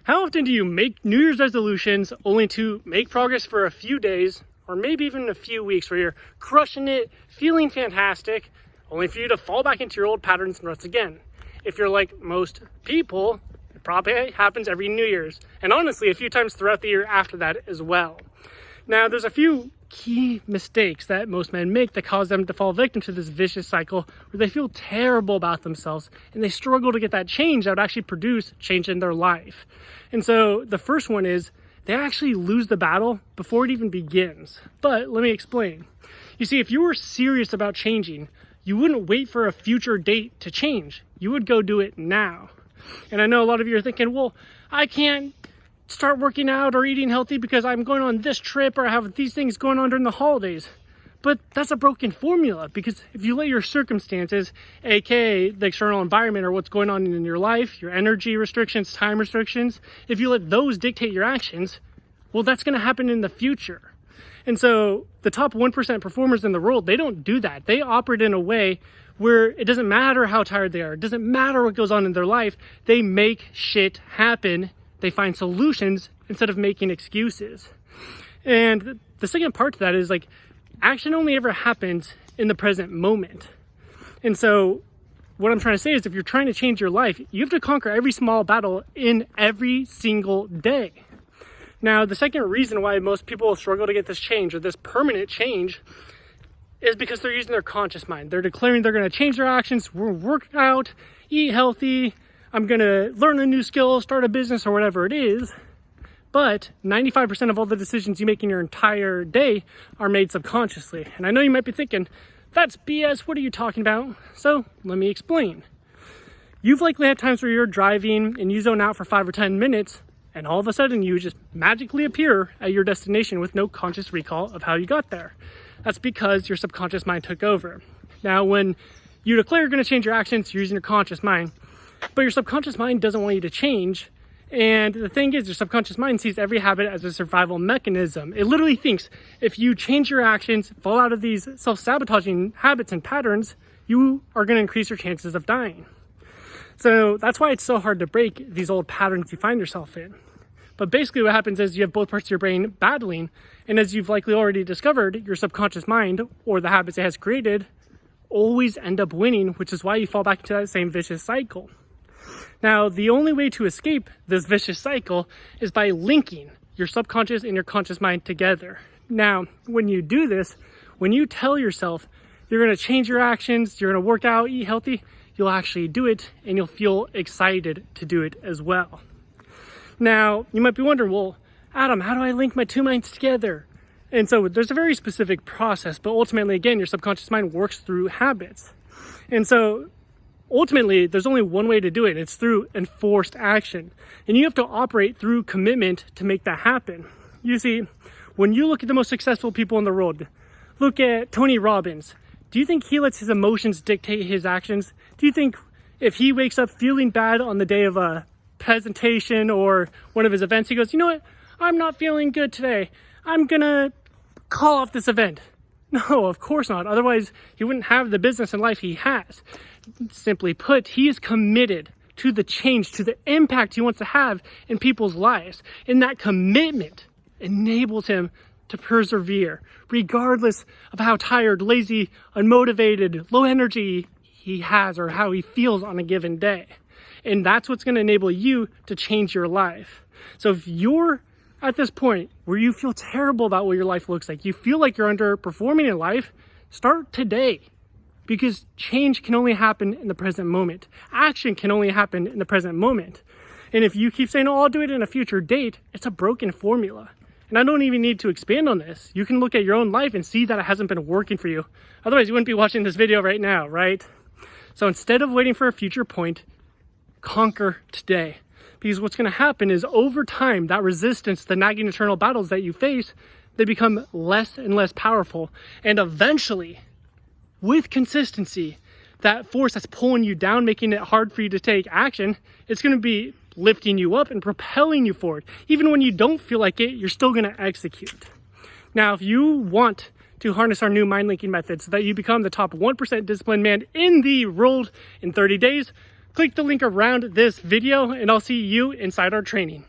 How often do you make New Year's resolutions only to make progress for a few days or maybe even a few weeks where you're crushing it, feeling fantastic, only for you to fall back into your old patterns and ruts again? If you're like most people, it probably happens every New Year's, and honestly a few times throughout the year after that as well. Now, there's a few key mistakes that most men make that cause them to fall victim to this vicious cycle where they feel terrible about themselves and they struggle to get that change that would actually produce change in their life. And so the first one is they actually lose the battle before it even begins. But let me explain. You see, if you were serious about changing, you wouldn't wait for a future date to change. You would go do it now. And I know a lot of you are thinking, well, I can't start working out or eating healthy because I'm going on this trip or I have these things going on during the holidays. But that's a broken formula, because if you let your circumstances, aka the external environment or what's going on in your life, your energy restrictions, time restrictions, if you let those dictate your actions, well, that's going to happen in the future. And so the top 1% performers in the world, they don't do that. They operate in a way where it doesn't matter how tired they are. It doesn't matter what goes on in their life. They make shit happen. They find solutions instead of making excuses. And the second part to that is like, action only ever happens in the present moment. And so what I'm trying to say is if you're trying to change your life, you have to conquer every small battle in every single day. Now, the second reason why most people struggle to get this change or this permanent change is because they're using their conscious mind. They're declaring they're going to change their actions, work out, eat healthy, I'm going to learn a new skill, start a business, or whatever it is. But 95% of all the decisions you make in your entire day are made subconsciously. And I know you might be thinking, that's BS, what are you talking about? So let me explain. You've likely had times where you're driving and you zone out for 5 or 10 minutes, and all of a sudden you just magically appear at your destination with no conscious recall of how you got there. That's because your subconscious mind took over. Now, when you declare you're going to change your actions, you're using your conscious mind. But your subconscious mind doesn't want you to change. And the thing is, your subconscious mind sees every habit as a survival mechanism. It literally thinks if you change your actions, fall out of these self-sabotaging habits and patterns, you are going to increase your chances of dying. So that's why it's so hard to break these old patterns you find yourself in. But basically what happens is you have both parts of your brain battling. And as you've likely already discovered, your subconscious mind, or the habits it has created, always end up winning, which is why you fall back into that same vicious cycle. Now, the only way to escape this vicious cycle is by linking your subconscious and your conscious mind together. Now, when you do this, when you tell yourself you're going to change your actions, you're going to work out, eat healthy, you'll actually do it, and you'll feel excited to do it as well. Now, you might be wondering, well, Adam, how do I link my two minds together? And so there's a very specific process, but ultimately, again, your subconscious mind works through habits. And so ultimately, there's only one way to do it. It's through enforced action. And you have to operate through commitment to make that happen. You see, when you look at the most successful people in the world, look at Tony Robbins. Do you think he lets his emotions dictate his actions? Do you think if he wakes up feeling bad on the day of a presentation or one of his events, he goes, you know what? I'm not feeling good today. I'm going to call off this event. No, of course not. Otherwise, he wouldn't have the business and life he has. Simply put, he is committed to the change, to the impact he wants to have in people's lives. And that commitment enables him to persevere, regardless of how tired, lazy, unmotivated, low energy he has or how he feels on a given day. And that's what's going to enable you to change your life. So if you're at this point where you feel terrible about what your life looks like, you feel like you're underperforming in life, start today. Because change can only happen in the present moment. Action can only happen in the present moment. And if you keep saying, oh, I'll do it in a future date, it's a broken formula. And I don't even need to expand on this. You can look at your own life and see that it hasn't been working for you. Otherwise, you wouldn't be watching this video right now, right? So instead of waiting for a future point, conquer today. Because what's going to happen is over time, that resistance, the nagging internal battles that you face, they become less and less powerful. And eventually, with consistency, that force that's pulling you down, making it hard for you to take action, it's going to be lifting you up and propelling you forward. Even when you don't feel like it, you're still going to execute. Now, if you want to harness our new mind linking method so that you become the top 1% disciplined man in the world in 30 days, click the link around this video and I'll see you inside our training.